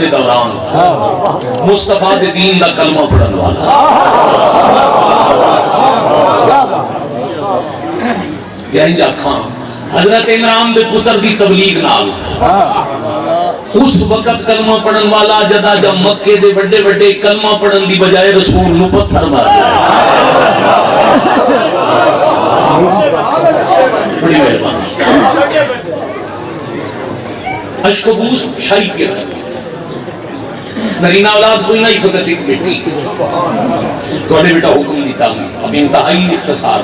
دوران مصطفیٰ دے دین دا کلمہ پڑھن والا یہی آکھاں حضرت عمران دے پتر دی تبلیغ نال اس وقت کلمہ پڑھن والا جدا جب مکے دے بڑے بڑے کلمہ پڑھن دی بجائے رسول نو پتھر مار بڑی مہربانی اشکبوس شاہی کے نرینہ اولاد کوئی نہیں فقط ایک بیٹی تو انہیں بیٹا حکم دیتا ہوں اب انتہائی اختصار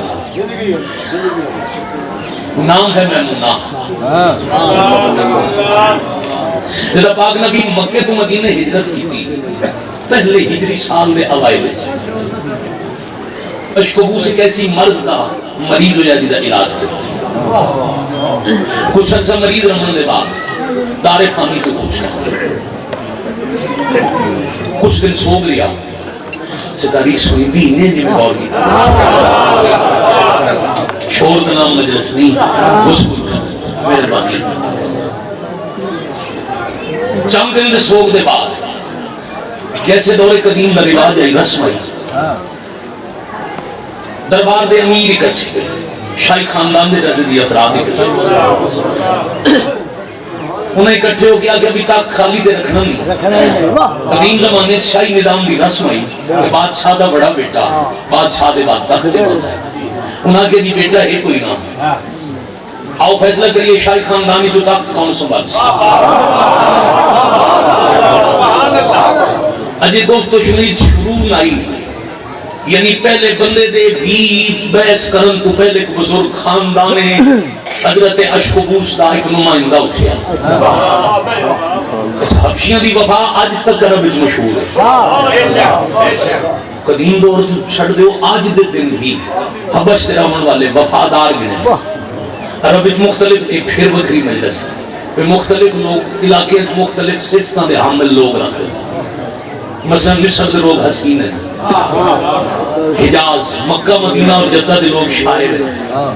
نام ہے میمونہ جب پاک نبی مکہ تو مدینہ ہجرت کی تھی پہلے ہجری سال دے اوائل سے اشکبوس ایک ایسی مرض دا مریض ہو جائے جدہ علاج کرتے کچھ عرصہ مریض رہنے دے بعد دار فامی تو پوچھتا کچھ دن سوگ لیا سے تاریخ سوئی بھی انہیں جب غور کی شور کا نام مجلس نہیں اس کو مہربانی چند دن سوگ دے بعد جیسے دور قدیم دا رواج آئی رسم آئی دربار دے امیر اکٹھے شاہی خاندان دے جدی افراد اکٹھے انہیں اکٹھے ہو گیا کہ ابھی تک خالی دے رکھنا نہیں قدیم زمانے شاہی نظام دی رسم آئی بادشاہ دا بڑا بیٹا بادشاہ دے بعد تخت دے بڑھتا ہے انہاں کے دی بیٹا ہے کوئی نہ آؤ فیصلہ کریے شاہی خاندانی تو تخت کون سنبھال اجے گفت و شنید شروع نائی یعنی پہلے بندے دے بھی بحث کرن تو پہلے ایک بزرگ خاندانے حضرت اشکبوس دا ایک نمائندہ اٹھیا حبشیاں دی وفا آج تک عرب اچ مشہور ہے قدیم دور چھڑ دیو آج دے دن بھی حبش دے رہن والے وفادار گنے عرب اچ مختلف ایک پھر وکری مجلس ہے مختلف لوگ علاقے مختلف صفتاں دے حامل لوگ رہتے مثلا مصر دے لوگ حسین ہیں حجاز مکہ مدینہ اور جدہ دے لوگ شاعر ہیں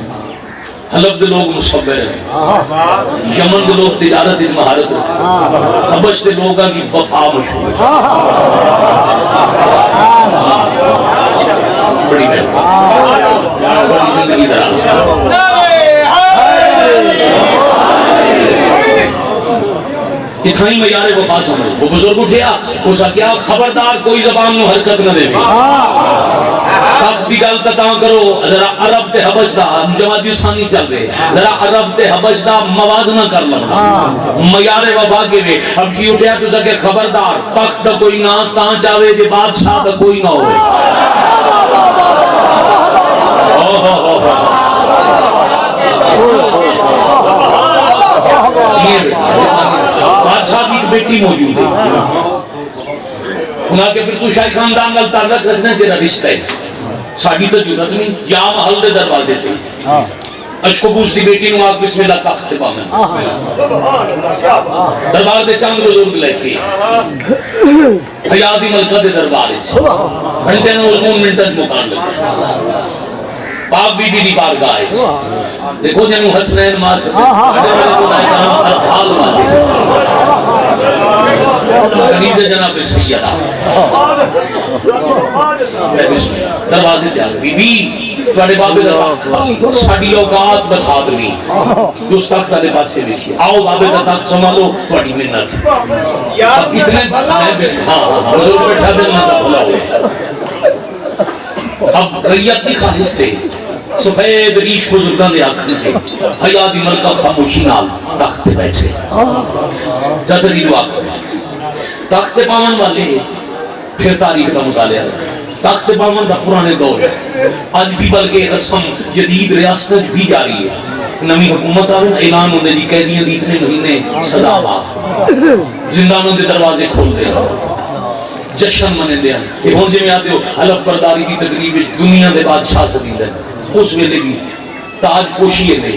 حلب دے لوگ مصبر ہیں یمن دے لوگ تجارت اس مہارت رکھتے حبش دے لوگاں کی وفا مشہور ہے بڑی مہربانی بڑی زندگی دراز اتنا ہی معیار وفا سمجھ وہ بزرگ اٹھیا اسا کیا خبردار کوئی زبان نو حرکت نہ دے تخت دی گل تاں کرو ذرا عرب تے حبش دا جمادی ثانی چل رہے ذرا عرب تے حبش دا موازنہ کر لو معیار وفا کے وے اب کی اٹھیا تو کہ خبردار تخت دا کوئی نہ تاں چاوے جے بادشاہ دا کوئی نہ ہوئے بادشاہ کی بیٹی موجود ہے انہاں کے پھر تو شاہی خاندان نال تعلق رکھنا تیرا رشتہ ہے ساڑھی تو جرت نہیں یا محل دے دروازے تھے اشکبوس دی بیٹی نو آگ بسم اللہ تخت پاویں دربار دے چاند بزرگ لے کے حیاتی ملکہ دے دربارے سے گھنٹے نو ازمون منٹر مکان لگے پاک بی بی دی بارگاہ ہے دیکھو جنہوں حسنین ماں سے اڈے والے کو دائے کام حال ماتے کنیز جناب سیدہ دروازے جا بی بی توڑے بابے دا تخت ساڑی اوقات بساد لی دوست تخت آلے پاس سے دیکھئے آؤ بابے دا تخت سنبھالو بڑی منت اتنے بزرگ بیٹھا دل نہ بھلا ہوئے اب ریت کی خواہش تھے سفید ریش بزرگاں دے آنکھیں تھے حیاتی ملکہ خاموشی نال تخت بیٹھے چاچا جی دعا کریں تخت پاون والے پھر تاریخ کا مطالعہ تخت پاون دا پرانے دور ہے آج بھی بلکہ رسم جدید ریاست بھی جاری ہے نمی حکومت آوے اعلان ہونے دی قیدیاں دی اتنے مہینے سزا معاف زندانوں دے دروازے کھول دے جشن منے دیا یہ ہون جی میں آتے ہو حلف برداری دی تقریب دنیا دے بادشاہ سدید ہے اس ویلے بھی تاج پوشی ہے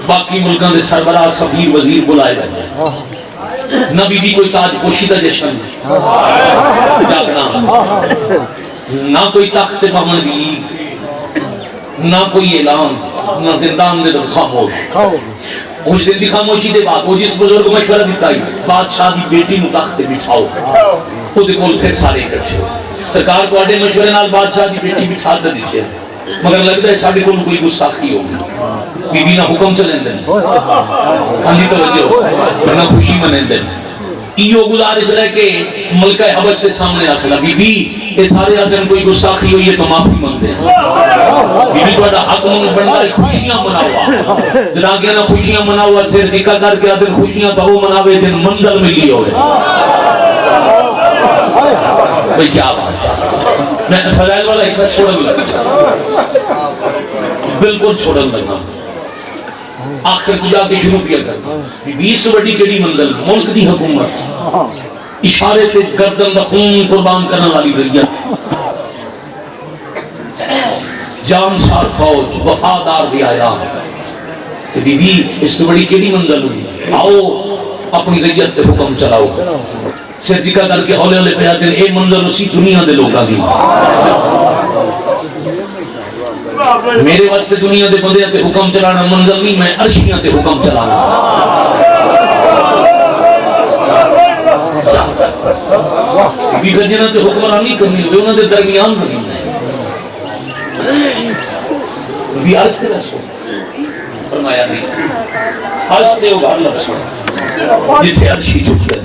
باقی ملکان دے سربراہ سفیر وزیر بلائے رہے نہ بی بی کوئی تاج پوشی دا جشن نہ کوئی تخت محمد عید نہ کوئی اعلان نہ زندان دے خاموش کچھ دن دی خاموشی دے بعد وہ جس بزرگ کو مشورہ دیتا ہی بادشاہ دی بیٹی نو تخت بٹھاؤ وہ دے کول پھر سارے اکٹھے ہو سرکار کو اڈے مشورے نال بادشاہ دی بیٹی بٹھا تے دیتے مگر لگتا ہے ساڈے کول کوئی گستاخی ہوگی بی بی نہ حکم چلیں دن اندھی توجہ نہ خوشی منیں دن ایو گزارش رہ کے ملکہ حبش سے سامنے آکھلا بی بی یہ سارے آدم کوئی گستاخی ہوئی ہے تو معافی مانگ دیں بی بی توڑا حق منگ بڑھتا ہے خوشیاں مناوا جناگیاں نہ خوشیاں مناوا سیر جکا کر کے آدم خوشیاں تو وہ مناوے دن مندر ملی ہوئے بھئی کیا بات میں فضائل والا حصہ چھوڑن لگا بالکل چھوڑن لگا آخر تو جا کے شروع کیا کرنا 20 بڑی کیڑی منزل ملک دی حکومت اشارے تے گردن دا خون قربان کرنے والی ریت جانسار فوج وفادار بھی آیا کہ بی بی اس تو بڑی کیڑی منزل ہوئی آؤ اپنی ریت تے حکم چلاؤ سر جکا کر کے ہولے ہولے پہ آتے ہیں اے منزل اسی دنیا دے لوگا دی میرے واسطے دنیا دے بندے تے حکم چلانا منزل نہیں میں عرشیاں تے حکم چلانا بی گنجنا تے حکمرانی کرنی ہوئے انہوں نے درمیان کرنی بی عرش تے رسو فرمایا نہیں عرش تے وہ گھر لفظ جیسے عرشی چکتے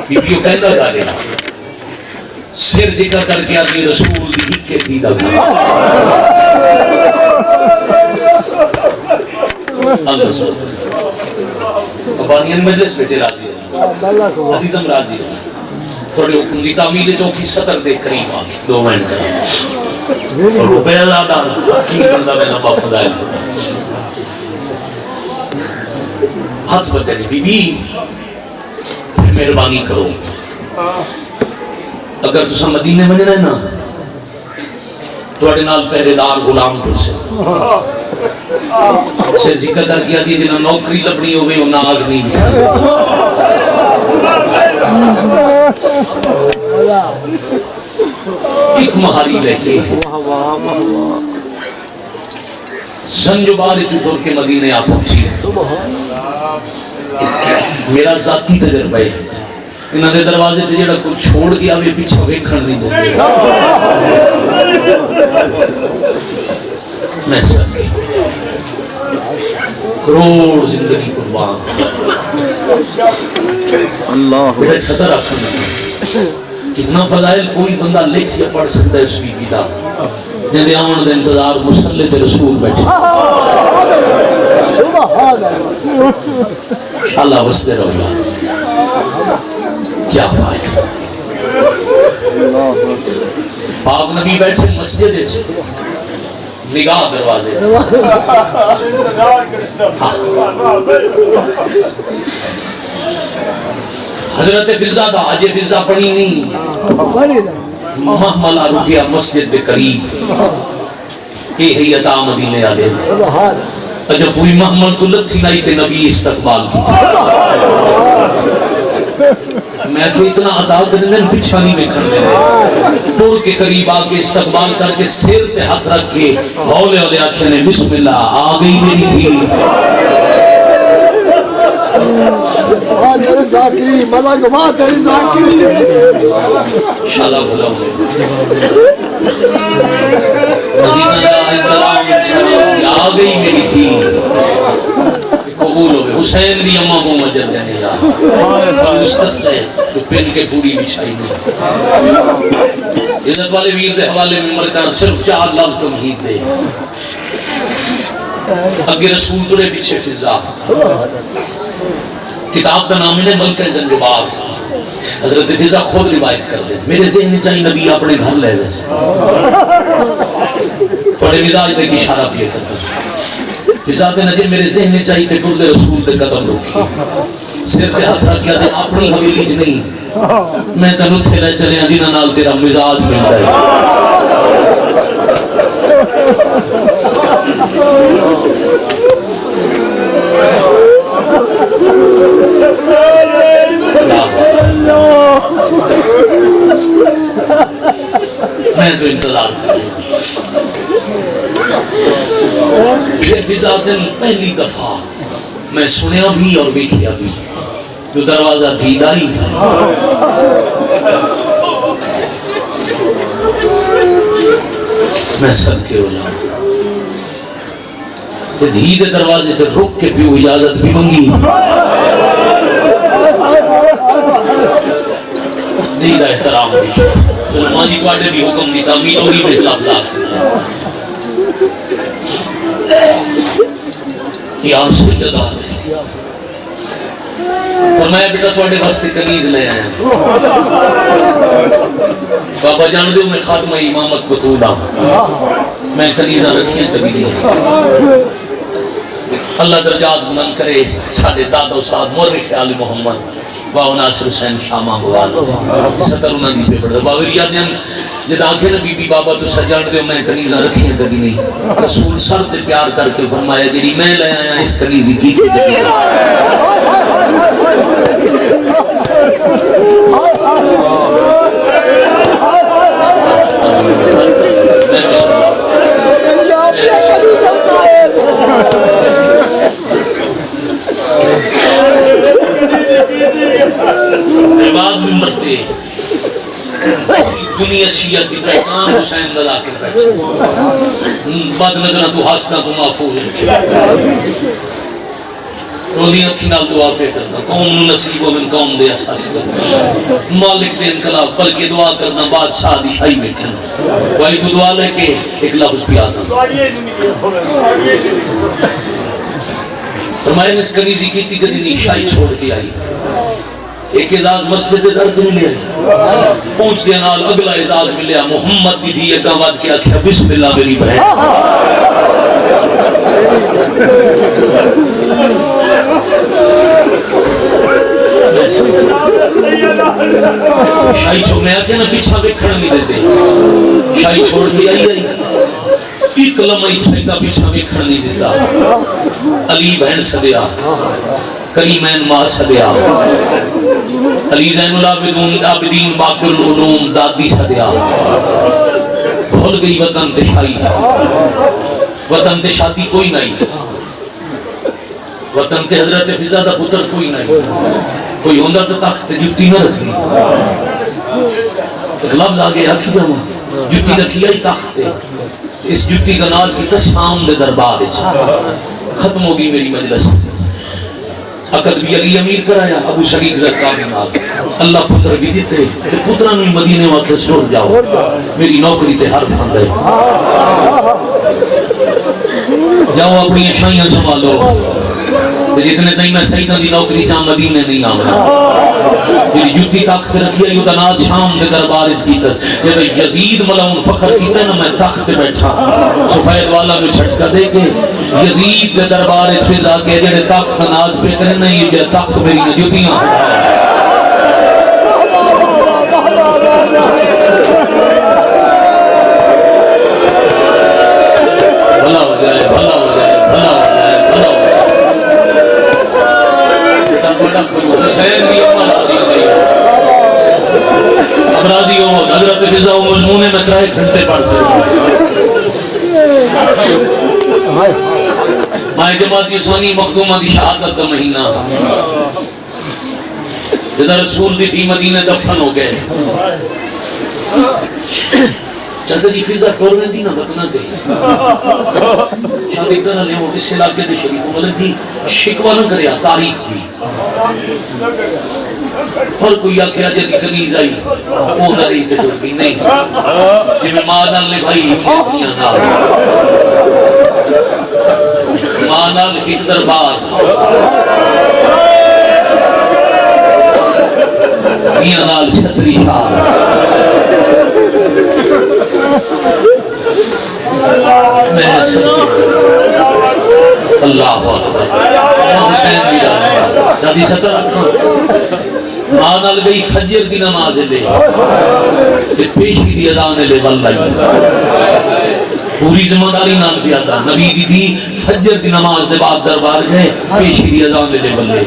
بیبیو کہندہ دا لیا سر جکا کر کے آدمی رسول دی کے دیدہ گا اللہ سوچ ابانیان مجلس بیٹے راضی ہے عزیزم راضی ہے تھوڑے حکم دی تعمیل چوکی سطر دے قریب آگے دو مہین کریں روپے اللہ ڈالا کی بندہ میں نبا فضائل ہاتھ بدلے بی بی مہربانی کرو اگر تسا مدینے میں رہے نا توڑے نال پہریدار غلام پر سے ذکر کر کیا دی جنہاں نوکری لبنی ہوئے وہ ناز نہیں بھی ایک مہاری لے کے سنجو بارے چطور کے مدینے آپ پہنچی میرا ذاتی تجربہ ہے انہاں دے دروازے تے جڑا کوئی چھوڑ کے آوے پیچھے ویکھن نہیں دے میں سمجھ کروڑ زندگی قربان اللہ بیٹا ایک سطر رکھنا کتنا فضائل کوئی بندہ لکھ یا پڑھ سکتا ہے اس بی بی دا جہاں آمن دے انتظار مسلح تے رسول بیٹھے اللہ وستے رہو کیا بات پاک نبی بیٹھے مسجد سے نگاہ دروازے حضرت فضا دا آج فضا پڑھی نہیں محملہ رکیا مسجد دے قریب اے ہی عطا مدینے آلے جب پوری محمل تو لتھی نہیں تے نبی استقبال کی میں کہ اتنا عطا کرنے پچھا نہیں بکھر دے توڑ کے قریب آکے استقبال کر کے سر تے ہاتھ رکھ کے ہولے ہولے آنکھیں نے بسم اللہ آگئی میری تھی تیری ذاکری ملک ماں تیری ذاکری انشاءاللہ بھلا ہوئے مزید اللہ انتظام انشاءاللہ آگئی میری تھی قبول ہوئے حسین دی اممہ کو مجد دینے جا مستست ہے تو پین کے پوری بچھائی نہیں عزت والے ویر دے حوالے میں مرکان صرف 4 لفظ تمہید دے اگر رسول ترے پیچھے فضا کتاب کا نام ہے ملکہ زنجبار حضرت فضا خود روایت کر دیں میرے ذہن چاہیے نبی اپنے گھر لے ویسے بڑے مزاج دے کی اشارہ پیے کرنا فضا دے نجے میرے ذہن چاہیے تے پردے رسول دے قدم روکی صرف ہاتھ رکھیا تے اپنی حویلیج نہیں میں تنو تھے لے چلے ہیں دینا نال تیرا مزاج مل رہا میں تو انتظار پھر فضا دن پہلی دفعہ میں سنیا بھی اور ویکھیا بھی جو دروازہ دھی لائی میں سب کے اولا دھی دے دروازے تے رک کے پیو اجازت بھی منگی دھی دا احترام بھی چلو ماں جی تواڈے بھی حکم دی تعمیر ہوگی بے خلاف یا سجدہ دے فرمایا بیٹا تواڈے واسطے کنیز لے آیا بابا جان دیو میں خاتمہ امامت بطولہ میں کنیزہ رکھیاں کبھی دیا اللہ درجات بلند کرے ساڈے دادا استاد مورخ آل محمد باو ناصر حسین شامہ بوال ستر انہاں دی پہ پڑھدا باوی یادیاں جد آنکھیں نبی بی بابا تو سجان دیو میں کنیزہ رکھیاں کبھی نہیں رسول سر تے پیار کر کے فرمایا جڑی میں لے آیا اس کنیزی کی دے عباد میں مرتے دنیا شیعت کی پہچان حسین دلا کے بیٹھے بعد نظرہ تو حسنہ تو محفوظ ہے رودی اکھی نال دعا پہ کرنا قوم نصیب و من قوم دے اساس کرنا مالک دے انقلاب بلکہ دعا کرنا بادشاہ دی شاہی میں کھنا وہی تو دعا لے کے ایک لفظ پہ آنا فرمایا نے اس کنیزی کی تھی کدی نہیں شاہی چھوڑ کے آئی ایک اعزاز مسجد درد ملے پہنچ دیا نال اگلا اعزاز ملیا محمد دی تھی ایک آباد کیا کیا بسم اللہ میری بہن شاہی چھوڑ میں آکے نا پیچھا ویکھڑ نہیں دیتے شاہی چھوڑ کے آئی ایک لمحہ چھائیدہ پیچھا ویکھڑ نہیں دیتا علی بہن صدیہ کریمین ماں صدیہ علی زین العابدین باقر العلوم دادی صدیہ بھول گئی وطن تے شاہی وطن تے شادی کوئی نہیں وطن تے حضرت فضا دا پتر کوئی نہیں کوئی ہوندہ تو تخت جتی نہ رکھنی ایک لفظ آگے آکھی جاؤں جتی رکھی آئی تخت اس جتی کا ناز کی تا شام دے دربار ختم ہوگی میری مجلس عقد بھی علی امیر کرایا ابو شریک زرقامی نال اللہ پتر بھی دیتے کہ پترانو مدینے واقع سنور جاؤ میری نوکری تے حرف آندے جاؤ اپنی شائیاں سنبھالو جتنے تائیں میں سیدہ دی نوکری چاہ مدینے نہیں آمنا جیلی جوتی تخت رکھی ہے یوتا ناز شام دے دربار اس کی تس جب یزید ملعون فخر کیتا ہے نا میں تخت بیٹھا سفید والا میں چھٹکا دے کے یزید دے دربار اس فضا کے جڑے تخت ناز پہ کرے نہیں یہ تخت میری جوتیاں بھلا ہو جائے بھلا ہو جائے بھلا ہو جائے بھلا ہو جائے حسین دی امہ راضی ہو گئی اب راضی ہو حضرت فضا و مضمونے میں 3 گھنٹے پڑھ سکتے ماہ جماعتی ثانی مخدومہ دی شہادت کا مہینہ جدہ رسول دی تھی مدینہ دفن ہو گئے چاہتا جی فضا کرنے دی نہ بتنا دے شاید ابن علیہ اس علاقے دے شریف ملک دی شکوہ نہ کریا تاریخ بھی اور کوئی آکھیا جدی کنیز آئی وہ نری تے جو بھی نہیں جی میں مادال نے بھائی دنیا نال مادال ایک دربار دنیا نال چھتری شاہ میں اللہ اکبر حسین دی رہا جادی ستر رکھا مانال گئی فجر دی نماز لے پیشی دی اذان لے واللہ پوری زمانداری نال بھی آتا نبی دی دی فجر دی نماز دے بعد دربار گئے پیشی دی اذان لے واللہ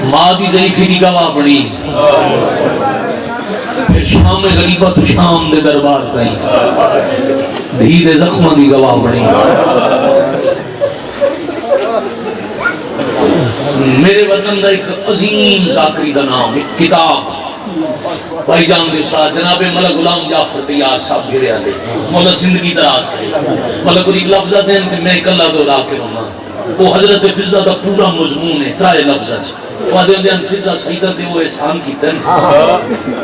ماں دی ضعیفی دی گواہ بڑی پھر شام غریبہ تو شام دے دربار تائیں دھی دے زخمہ دی گواہ بنی میرے وطن دا ایک عظیم ذاکری دا نام ایک کتاب بھائی جان دے ساتھ جناب ملک غلام جعفر تیار صاحب گھرے آلے مولا زندگی دراز کرے ملک ایک لفظہ دیں کہ میں ایک اللہ دورا کے ہونا وہ حضرت فضہ دا پورا مضمون ہے ترائے لفظہ وہاں دے فضہ سیدہ تے وہ احسان کی تن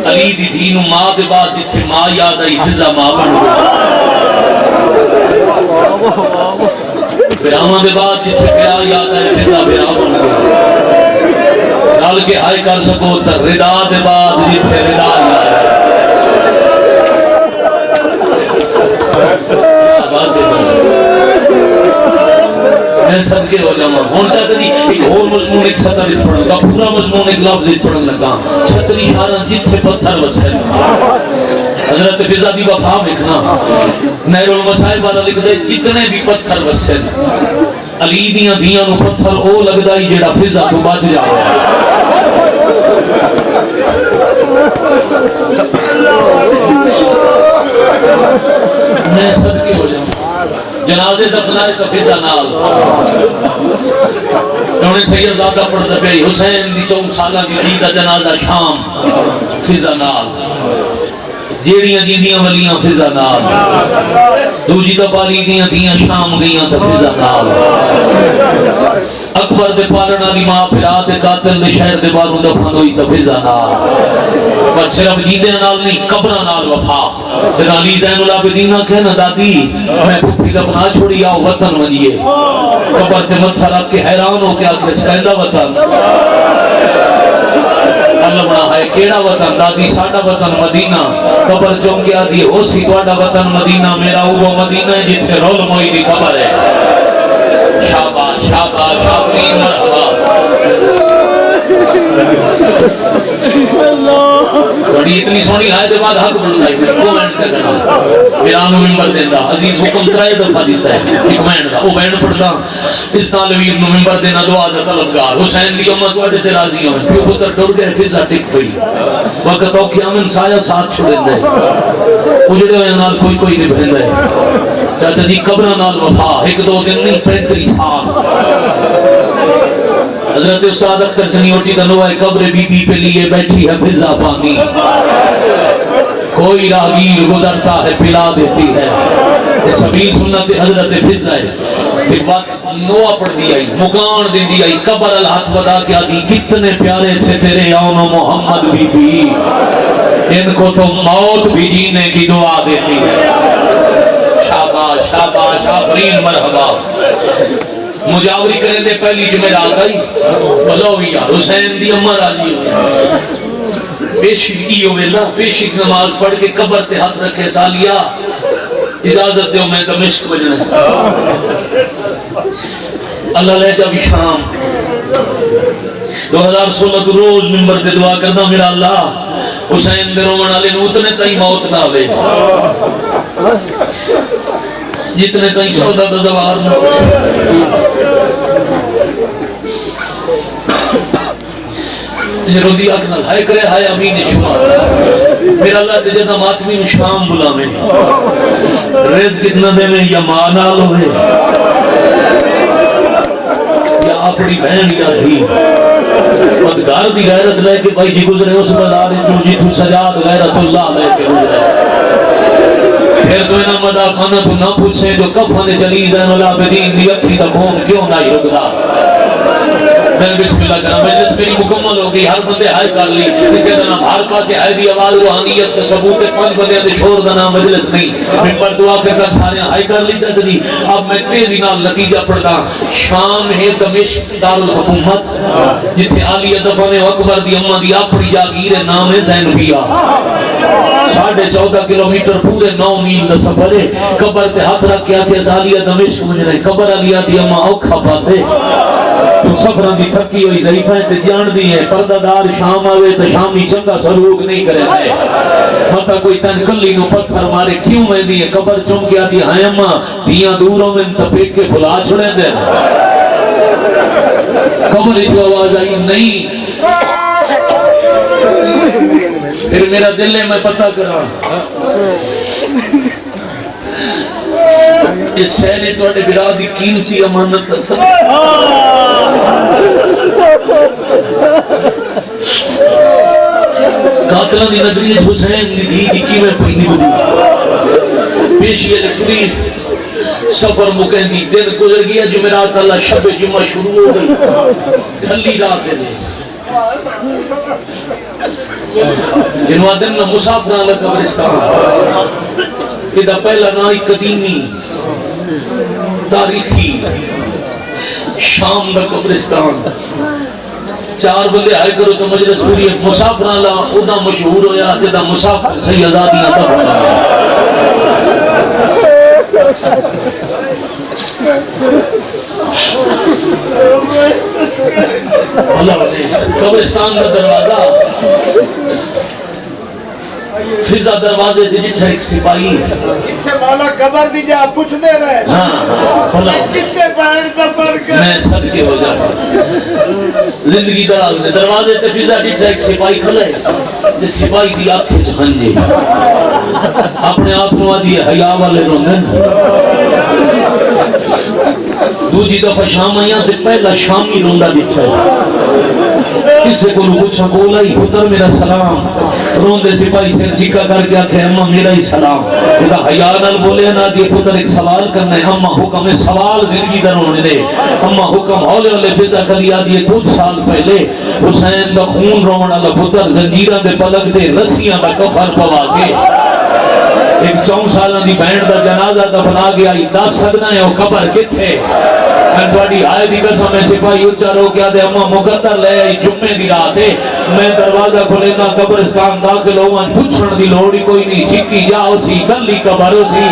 علی دی دین و ماں دے بعد جتھے ماں یاد آئی فضہ ماں بن بیراما دے بعد جتھے بیرا یاد آئی فضہ بیرا بن ڈال کے ہائے کر سکو تر ردا دے بعد جتھے ردا یاد آئی میں صدقے ہو جاؤں ہون چاہتا دی ایک اور مضمون ایک سطر اس پڑھن لگا پورا مضمون ایک لفظ اس پڑھن لگا چھتری شارن جتھے پتھر وسل حضرت فضہ دی وفا مکنا نہر المسائب والا لکھ دے جتنے بھی پتھر وسل علی دیاں دیاں نو پتھر او لگ دائی جیڑا فضہ تو بچ جاؤ میں صدقے ہو جاؤں جنازے دفنائے تو فضہ نال انہیں سید زادہ پڑھتا پہی حسین دی 4 سالہ دی دیدہ جنازہ شام فضہ نال جیڑیاں جیدیاں ولیاں فضہ نال دوجی دبالی دیاں شام گئیاں تو فضہ نال اکبر دے پالنا لی ماں پھرا دے قاتل دے شہر دے باروں دفن ہوئی تو فضہ نال بس صرف جیدے نال نہیں قبرہ نال وفا پھر علی زین العابدینہ کہنا دادی میں پھپی دفنا چھوڑی آؤ وطن منیے قبر تے متھا رکھ کے حیران ہو کے آکے سکندہ وطن اللہ بنا ہے کیڑا وطن دادی ساڑا وطن مدینہ قبر چون کے آدھی ہو سی توڑا وطن مدینہ میرا وہ مدینہ ہے جت سے رول موئی دی قبر ہے شاباش شاباش شابرین مرحبا بڑی اتنی سونی آئے دے بعد حق بن لائی کو مینڈ چکنا میرانو ممبر دیندہ عزیز حکم ترائے دفعہ دیتا ہے ایک مینڈ دا وہ مینڈ پڑھتا اس طالبی اتنو ممبر دینا دعا دا طلبگار حسین دی امت وڈے تے راضی ہوں پیو پتر ٹوڑ گئے فضہ ٹک ہوئی وقت ہو کہ امن سایہ ساتھ چھوڑیں دے اجڑے ہوئے نال کوئی نہیں بہن دے چاچا دی قبرہ نال وفا 1-2 دن نہیں 35 سال حضرت استاد اختر چنیوٹی دنوائے قبر بی بی پہ لیے بیٹھی ہے فضہ پانی کوئی راہگیر گزرتا ہے پلا دیتی ہے یہ سبیل سنت حضرت فضہ ہے پھر بات نوہ پڑھ دی آئی مکان دے دی آئی قبر الہاتھ ودا کیا دی کتنے پیارے تھے تیرے آن و محمد بی بی ان کو تو موت بھی جینے کی دعا دیتی ہے شاباش شاباش آفرین مرحبا مجاوری کریں دے پہلی جمعرات آئی بلویا حسین دی امہ راضی ہوئی پیشی کی ہوئے پیشی کی نماز پڑھ کے قبر تے ہاتھ رکھے سالیا اجازت دیو میں دمشق بجنے اللہ لے جا بھی شام 2016 تو روز ممبر تے دعا کرنا میرا اللہ حسین دے رومن آلے نوتنے تائی موت نہ ہوئے جتنے تائی 14 دا زوار نہ رو دی اکھنا ہائے کرے ہائے امین شمار میرا اللہ تجھے ماتمی میں شام بلا میں رزق اتنا دے میں یا مانا لو ہے یا اپنی بہن یا دھی مدگار دی غیرت لے کے بھائی جی گزرے اس بازار جو جی تو سجاد غیرت اللہ لے کے گزرے پھر تو انہا مدہ خانہ تو نہ پوچھے جو کفن چلی زین العابدین دی اکھی دا کون کیوں نہ ہی رکھدا میں بسم اللہ کرنا مجلس میری مکمل ہو گئی ہر بندے ہائے کر لی اسے دنا ہر پاسے ہائے دی آواز روحانیت کے ثبوت 5 بندے دے شور دنا مجلس نہیں ممبر دعا کے بعد سارے ہائے کر لی چاہتے دی اب میں تیزی نال نتیجہ پڑھتا شام ہے دمشق دارالحکومت جتھے عالی دفن اکبر دی امہ دی اپنی جاگیر نام ہے زینبیہ 14.5 کلومیٹر پورے 9 میل دا سفر ہے قبر تے ہاتھ رکھ کے آکے عالیہ دمشق مجھے قبر علیہ دی امہ اوکھا پاتے تو سفران دی تھکی ہوئی ضعیفہ تے جان دی ہے پردہ دار شام آوے تو شامی چنگا سلوک نہیں کرے دے مطا کوئی تن کلی نو پتھر مارے کیوں میں دی ہے قبر چم گیا دی ہائے اماں دیاں دوروں میں تپیک کے بھلا چھڑیں دے قبر جو آواز آئی نہیں پھر میرا دل ہے میں پتہ کراں اس سہنے توڑے براد دی قیمتی امانت قاتلہ دی نگری حسین دی دی کی میں پہنی بدی پیشی لکھنی سفر مکہندی دن گزر گیا جمعرات اللہ شب جمعہ شروع ہو گئی کھلی رات ہے جنوہ دن میں مسافران لگا قبرستان کہ پہلا نائی قدیمی تاریخی شام دا قبرستان چار بندے آئے کرو تو مجلس پوری مسافران اللہ او دا مشہور ہویا کہ دا مسافر سی آزادیاں دا بنا اللہ نے قبرستان دا دروازہ فضا دروازے دی جٹھا ایک سپاہی کتھے مولا قبر دی جا پوچھ دے رہے کتھے بہن کا پر کر میں صدقے ہو جاتا زندگی دراز نے دروازے تے فضا جٹھا ایک سپاہی کھلے تے سپاہی دی آنکھیں جھنجے اپنے آپ نوا دیئے حیاء والے روندن دوجی دفعہ شام آئیاں تے پہلا شامی روندہ دکھا کسے کو لوگ سکول آئی پتر میرا سلام روندے سپاہی سے جکا کر کے آکھے اممہ میرا ہی سلام اذا حیاء نال بولے نا دیئے پتر ایک سوال کرنا ہے اممہ حکم سوال زندگی در ہونے دے اممہ حکم ہولے ہولے فضا کری آدھیے کچھ سال پہلے حسین دا خون رونا اللہ پتر زنجیرہ دے پلک دے رسیاں دا کفر پوا کے ایک 4 سالہ دی بینڈ دا جنازہ دفنا گیا یہ 10 سکنا ہے وہ قبر کتھے میں توڑی آئے دی قسم میں سپاہی اچھا رو کیا دے اممہ مقدر لے آئی جمعے دی رات ہے میں دروازہ کھولینا قبرستان داخل ہوا پوچھن دی لوڑی کوئی نہیں چکی جاؤ سی گلی قبر ہو سی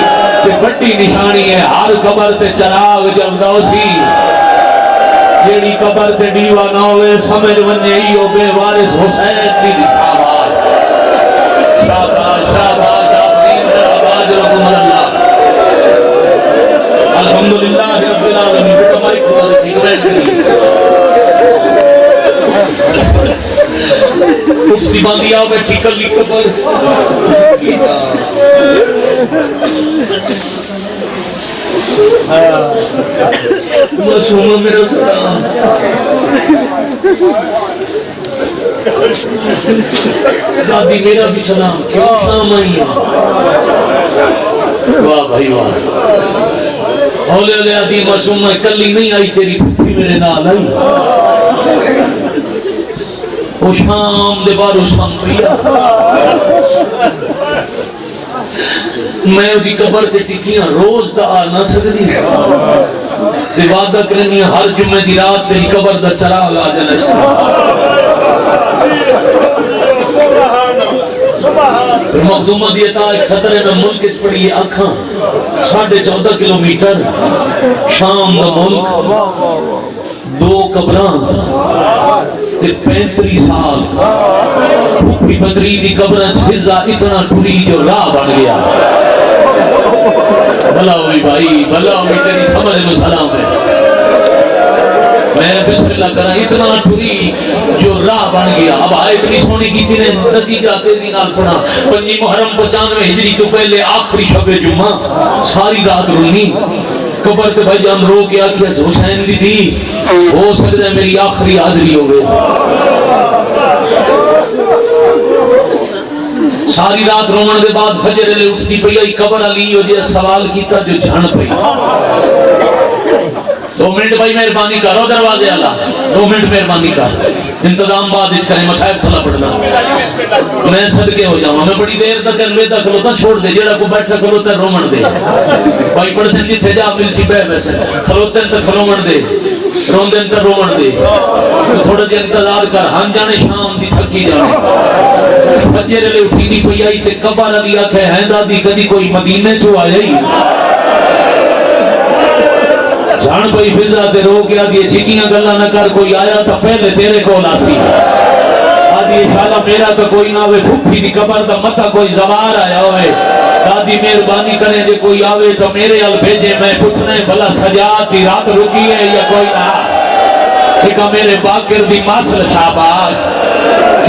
کہ بڑی نشانی ہے ہر قبر تے چراغ جلدہ ہو سی جیڑی قبر تے ڈیوہ نہ ہوئے سمجھ ونجے ہی ہو بے وارث حسین دی دکھاواز شاباش شاباش آفرین در آباد رحم اللہ الحمدللہ رب العالمین بیٹا مائی خدا رکھی کمنٹ کری کچھ دی باندھی آؤ میں چکل لی قبر معصومہ میرا سلام دادی میرا بھی سلام کیوں شام آئی ہے واہ بھائی واہ ہولے ہولے آدھی معصومہ کلی نہیں آئی تیری پھوپھی میرے نال آئی وہ شام دے بارو شام پیا میں دی قبر تے ٹکیاں روز دا آ نہ سکتی تے وعدہ کرنی ہر جمعے دی رات تیری قبر دا چراغ آ جانا سی پھر مخدومہ دیتا ایک سطرے میں ملک اچ پڑی ہے آنکھاں 14.5 کلومیٹر شام دا ملک 2 قبران تے 35 سال پھوپھی بدری دی قبران فضا اتنا ٹری جو راہ بن گیا بھلا ہوئی بھائی بھلا ہوئی تیری سمجھ میں سلام ہے میں بسم اللہ کرا اتنا ٹری جو راہ بن گیا اب آئے اتنی سونی کی تھی نے نتیجہ تیزی نال پڑھا 5 محرم 95 ہجری تو پہلے آخری شب جمعہ ساری رات روئی قبر تے بھائی جان رو کے آکھیا حسین دی دی ہو سکتا ہے میری آخری حاضری ہو گئے ساری رات رومن دے بعد فجر لے اٹھتی پئی آئی قبر علی ہو جے سوال کیتا جو جھن پئی 2 منٹ بھائی مہربانی کرو دروازے اللہ 2 منٹ مہربانی کر انتظام بعد اس کریں مصائب تھلا پڑھنا میں صدقے ہو جاؤں میں بڑی دیر تک الویدہ کھلوتا چھوڑ دے جیڑا کو بیٹھا کھلوتا رومن دے بھائی پڑھ سن جتھے جا مل سی بے ویسے کھلوتے تک رومن دے روندن تک رومن دے تھوڑا دے انتظار کر ہم جانے شام دی تھکی جانے فجر لے اٹھی دی پئی آئی تے قبر علی آکھے ہیں دادی کدی کوئی مدینے چو آیا ہی جان بھئی فضا تے رو کے آدھی چکیاں گلہ نہ کر کوئی آیا تا پہلے تیرے کو لاسی آدھی انشاءاللہ میرا تو کوئی نہ ہوئے پھوپھی دی قبر دا متا کوئی زوار آیا ہوئے دادی مہربانی کریں جے کوئی آوے تو میرے ال بھیجے میں پوچھنا ہے بھلا سجاد دی رات رکی ہے یا کوئی نہ ایک میرے باکر دی ماسل شاباش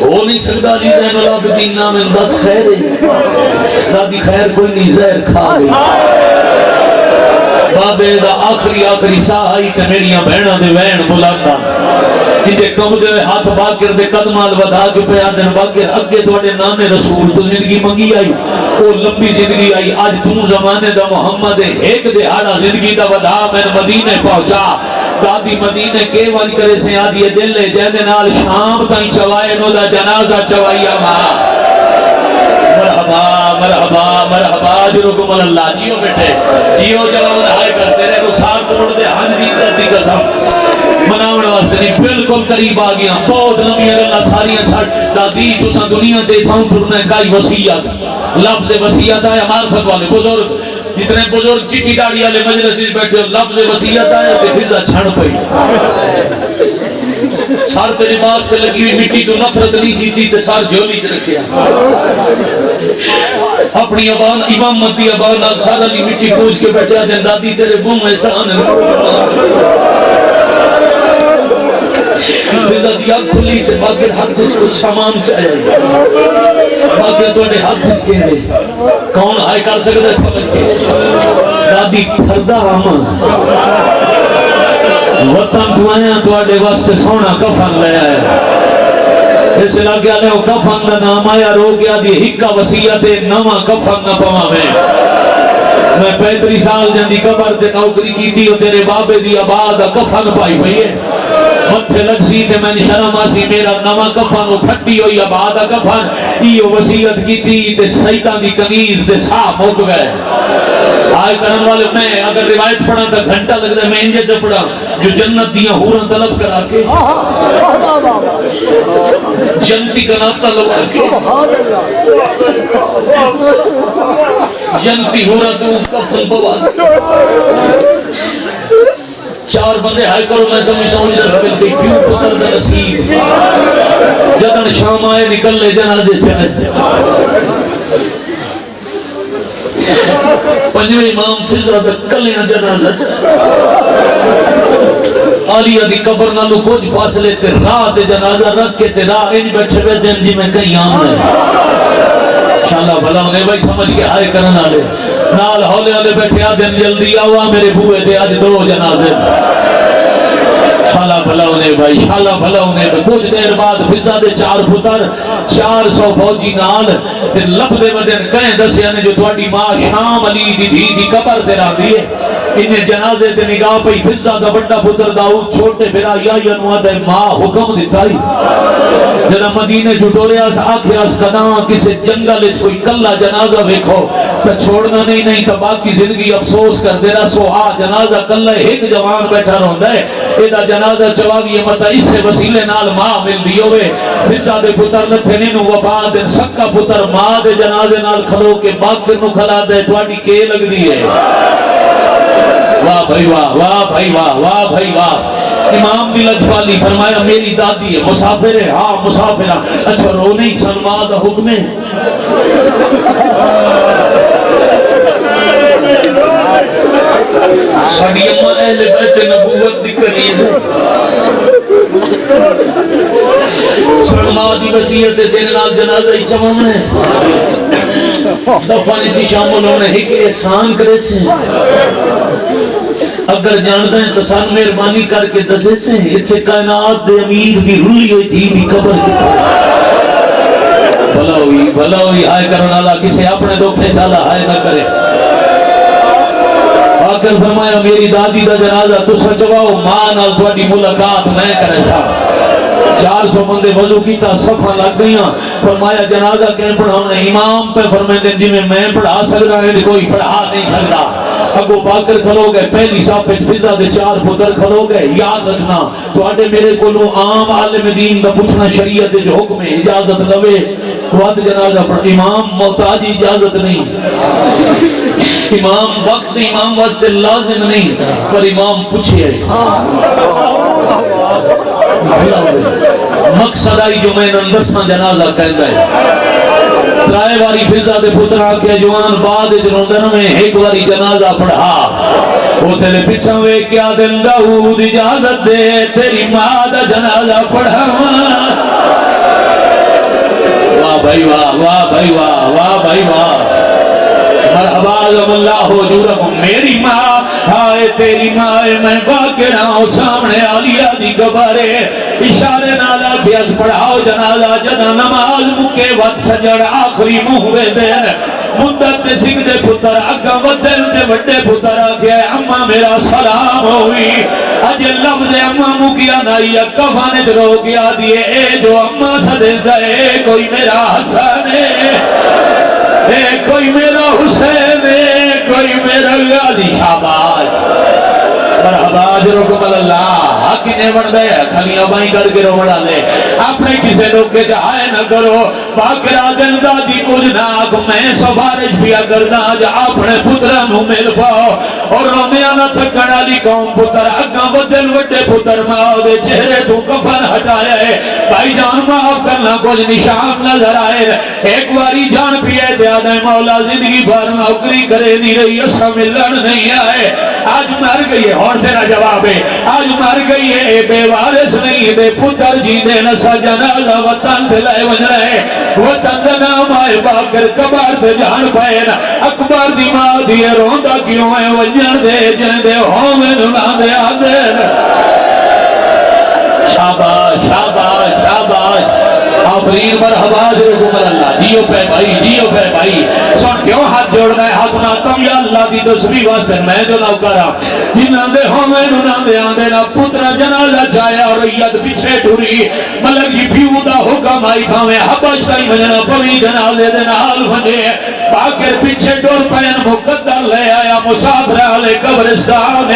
ہو نہیں سکتا علی زین العابدین نام بس خیر ہے دادی خیر کوئی نہیں زہر کھا گئی بابے دا آخری ساہ آئی تے میریاں بہناں دے وین بلاتا انجے کم دے ہاتھ باکر دے قدمال ودا کے پیا دن باکر اگے تواڈے نانے رسول تو زندگی منگی آئی او لمبی زندگی آئی آج تو زمانے دا محمد ایک دہاڑا زندگی دا ودا میں مدینے پہنچا دادی مدینے کے وج کرے سے آدھی دل لے جیندے نال شام تائیں چوائے نو دا جنازہ چوائیا ماں مرحبا مرحبا مرحبا جرکم اللہ جیو بیٹھے جیو جوان آئے کرتے رہے رخسار توڑ دے حج دی عزت دی قسم مناوڑ واسطے نہیں بالکل قریب آ گیا بہت لمبی اللہ ساریاں چھڑ دادی تساں دنیا تے تھاؤں پرنے کائی وصیت لفظ وصیت آیا معرفت والے بزرگ جتنے بزرگ چٹی داڑی والے مجلس میں بیٹھے لفظ وصیت آیا تے فضا چھڑ پئی سر تے لباس تے لگی ہوئی مٹی تو نفرت نہیں کی تھی تے سر جھولی چ رکھیا اپنی ابان امام مدی ابان نال سر علی مٹی پوچھ کے بیٹھا دے دادی تیرے منہ احسان فضا دیا کھلی تے باقر ہاتھ سے کچھ سامان چاہیے باقر توڑے ہاتھ سے کہنے کون آئے کر سکتا ہے سمجھ کے دادی پھردہ آمان وطن تو آیا تو آڑے واسطے سونا کفن لے آیا اس لگے آلے ہو کفن دا نام آیا رو گیا دی ہکا وسیعت نواں کفن نہ پوا میں 35 سال جاندی قبر تے نوکری کی تھی اور تیرے بابے دی آباد کفن پائی ہوئی ہے متھے لگ سی تے میں نشانہ ماسی میرا نواں کفن وہ پھٹی ہوئی آباد کفن یہ وسیعت کی تھی تے سیدہ دی کنیز دے صاف ہو گئے آئے کرن والے میں اگر روایت پڑھا تا گھنٹہ لگ رہا ہے میں انجے سے پڑھا جو جنت دیاں حورن طلب کرا کے جنتی کا ناتا لگا کے جنتی حورن تو کفن پوا چار بندے ہائے کرو میں سمجھ سمجھ رہا ملتی کیوں پتر دا نصیب جدن شام آئے نکل لے جنازے چلے پنجویں امام فضا دا کلیاں جنازہ چاہے آلیہ دی قبر نالو کچھ فاصلے تے راہ تے جنازہ رکھ کے تے راہ انج بیٹھے بے دن جی میں کہیں آم ہے انشاءاللہ بھلا انہیں بھائی سمجھ کے آئے کرن آلے نال ہولے والے بیٹھے آدھن جلدی آوا میرے بوئے تے آج 2 جنازے شالا بھلا انہیں بھائی شالا بھلا انہیں بھائی کچھ دیر بعد فضا دے 4 پتر 400 فوجی نال تے لب دے بدن کہیں دسیا نے جو تواڈی ماں شام علی دی دھی دی قبر تے رہا دیئے انہیں جنازے تے نگاہ پئی فضا دا بڑا پتر داؤد چھوٹے پھرا یا نوہ دے ماں حکم دیتائی جدہ مدینے چھوٹورے آس آکھے آس قداں کسے جنگل اچھ کوئی کلہ جنازہ ویکھو تا چھوڑنا نہیں تا باقی زندگی افسوس کر دے رہا سو جنازہ کلہ ایک جوان بیٹھا رہندا ہے ایدہ جنازہ چواوی مطا اس سے وسیلے نال ماں مل دیوے فضا دے پتر نتھے نینو وفا دن سکا پتر ماں دے جنازے نال کھلو کے باقر نو کھلا دے تواڈی کے لگ دی ہے واہ بھائی واہ واہ بھائی واہ واہ بھائی واہ امام بھی لجپالی فرمایا میری دادی ہے مسافر ہے ہاں مسافر ہے اچھا رو نہیں سلمہ دا حکم ہے ساڑی امہ اہل بیت نبوت دی کنیز ہے سلمہ دی وسیعت دین نال جنازہ ہی سمام ہے دفعہ نیچی شامل ہونے ہی کہ احسان کرے سے اگر جانتا ہے تو سان مہربانی کر کے دسے سے اتھے کائنات دے امیر دی رلی ہوئی تھی بھی قبر کی بھلا ہوئی ہائے کرنا اللہ کسے اپنے دکھے سالہ ہائے نہ کرے آکر فرمایا میری دادی دا جنازہ تو سچواؤ ماں نال تھوڑی ملاقات میں کرے سا 400 بندے وضو کی تا صفحہ لگ گئیاں فرمایا جنازہ کہیں پڑھاؤنے امام پہ فرمائے دیں جی میں پڑھا سکتا ہے کوئی پڑھا نہیں سکتا ابو بکر کھلو گئے پہلی صافت فضا دے 4 پتر کھلو گئے یاد رکھنا تو آٹے میرے کولو عام عالم دین دا پوچھنا شریعت جو حکم ہے اجازت لوے وقت جنازہ پڑھ امام محتاج اجازت نہیں امام وقت امام واسطے لازم نہیں پر امام پوچھے مقصد آئی جو میں نندسنا جنازہ کہتا ہے ترائے واری فضا دے پترہ کے جوان بعد جنوندن میں ایک واری جنازہ پڑھا اسے لے پچھا ہوئے کیا دن داؤد اجازت دے تیری ماں دا جنازہ پڑھا واہ بھائی واہ، واہ بھائی واہ، واہ بھائی واہ، مرحبا لم اللہ حجورکم، میری ماں ہائے تیری ماں میں باکر آؤں سامنے عالیہ دی گبارے اشارے نالا کیاس پڑھاؤ جنالا جنا نماز مکے وقت سجڑ آخری موہوے دین مدت سنگھ دے پتر اگا ودن دے وڈے پتر آگیا اممہ میرا سلام ہوئی اج لفظ اممہ مکیا نائی کفانے جرو گیا دیئے اے جو اممہ صدق دے کوئی میرا حسن اے کوئی میرا حسین اے کوئی میرا غازی شاباش مرحبا جرکم اللہ حق نے بڑھ دے کھلیاں بائیں کر کے رو بڑھا لے اپنے کسے لوگ کے چاہے نہ کرو باقرہ دل دادی کچھ ناک میں سفارش بھی اگر نہ جا اپنے پترانوں مل پاؤ اور رومیانہ تکڑا لی قوم پتر اگاں بدل وڈے پتر ماں دے چہرے تو کفن ہٹایا ہے بھائی جان معاف کرنا کچھ نشان نظر آئے ایک واری جان پیے دیا دے مولا زندگی بھر نوکری کرے دی رہی اسا ملن نہیں آئے آج مر گئی ہے اور تیرا جواب ہے آج مر گئی ہے بے وارث نہیں دے پتر جی دے نسا جنازہ وطن دلائے ون رہے وطن دا نام آئے باکر کبار دے جان پائے اکبر دی ماں دیئے روندہ کیوں ہے ونجر دے جندے ہومن نام دے آدھر شاباش شاباش شاباش آفرین مرحبا جرکم اللہ جیو پہ بھائی سن کیوں ہاتھ جوڑ گئے ہاتھ نہ تم یا اللہ دی دسوی واسطے میں جو نوکرہ جنہ دے ہومیں نہ دے آندے نہ پتر جنازہ چاہیا اور ریت پیچھے ٹوری ملک جی پیو دا حکم آئی کھاویں حبش تائی مجنہ پوی جنازے دے نال بنے باکر پیچھے ٹور پین مقدر لے آیا مسافرہ لے قبرستان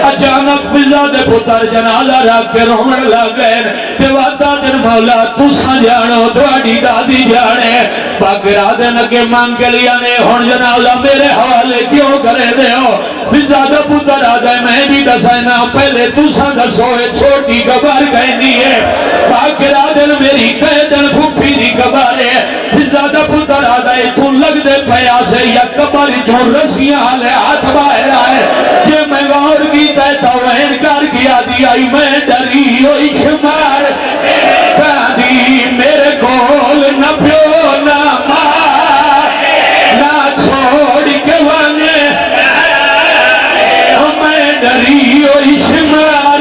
اچانک فضا دے پتر جنازہ رکھ کے رومن لگیں دیواتا دن مولا تو جانو دوڑی دادی جانے باقی رادے نکے مانگ کے لیا نے ہون جنازہ میرے حوالے کیوں کرے دے ہو پھر زیادہ پتر آدھے میں بھی دسائنا پہلے تو سانگا سوئے چھوٹی گبار گئے دیئے باقی رادے میری قیدن پھوپی دی گبارے پھر زیادہ پتر آدھے تو لگ دے پیاسے یا کباری چھوڑ رسیاں لے ہاتھ باہر آئے یہ میں غور کی تیتا وہ انکار کیا دیا میں ڈری ہوئی شمار کہا میرے کول نہ پیو نہ ماں نہ چھوڑ کے وانے میں ڈری ہوئی شمار